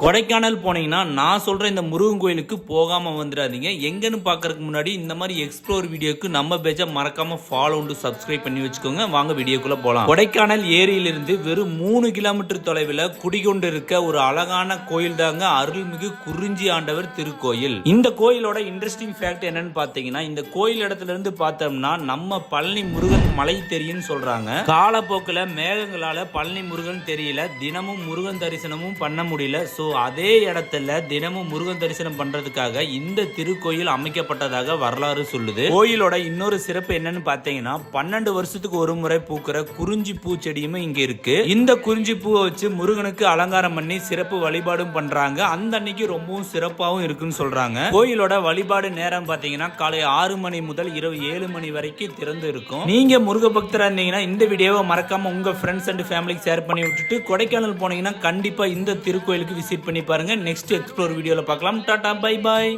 கொடைக்கானல் போனீங்கன்னா நான் சொல்ற இந்த முருகன் கோயிலுக்கு போகாம வந்துடாதீங்க. எங்கன்னு பாக்குறதுக்கு முன்னாடி இந்த மாதிரி எக்ஸ்ப்ளோர் வீடியோக்கு நம்ம பேஜை மறக்காம ஃபாலோ அண்ட் சப்ஸ்கிரைப் பண்ணி வச்சுக்கோங்க. வாங்க வீடியோக்குள்ள போலாம். கொடைக்கானல் ஏரியிலிருந்து வெறும் 3 கிலோமீட்டர் தொலைவில் குடிகொண்டு இருக்க ஒரு அழகான கோயில் தாங்க அருள்மிகு குறிஞ்சி ஆண்டவர் திருக்கோயில். இந்த கோயிலோட இன்ட்ரெஸ்டிங் ஃபேக்ட் என்னன்னு பாத்தீங்கன்னா, இந்த கோயில் இடத்துல இருந்து பார்த்தோம்னா நம்ம பழனி முருகன் மலை தெரியும்னு சொல்றாங்க. காலப்போக்கில் மேகங்களால பழனி முருகன் தெரியல, தினமும் முருகன் தரிசனமும் பண்ண முடியல. அதே இடத்துல தினமும் முருகன் தரிசனம் பண்றதுக்காக இந்த திருக்கோயில் அமைக்கப்பட்டதாக வரலாறு சொல்லுது. கோயிலோட இன்னொரு சிறப்பு என்னன்னு பாத்தீங்கன்னா, 12 வருஷத்துக்கு ஒரு முறை பூக்கிற குறிஞ்சி பூ செடியுமே இங்க இருக்கு. இந்த குறிஞ்சி பூவை வச்சு முருகனுக்கு அலங்காரம் பண்ணி சிறப்பு வழிபாடும் பண்றாங்க. அந்த அன்னைக்கு ரொம்பவும் சிறப்பாகவும் இருக்குன்னு சொல்றாங்க. கோயிலோட வழிபாடு நேரம் பாத்தீங்கன்னா காலை 6 மணி முதல் இரவு 7 மணி வரைக்கும் திறந்து இருக்கும். நீங்க முருக பக்தரா இருந்தீங்கன்னா இந்த வீடியோவை மறக்காம உங்க ஃப்ரெண்ட்ஸ் அண்ட் ஃபேமிலிக்கு ஷேர் பண்ணி விட்டுட்டு கொடைக்கானல் போனீங்கன்னா கண்டிப்பா இந்த திருக்கோயிலுக்கு விசிட் பண்ணி பாருங்க. நெக்ஸ்ட் எக்ஸ்ப்ளோர் வீடியோல பார்க்கலாம். Tata bye bye.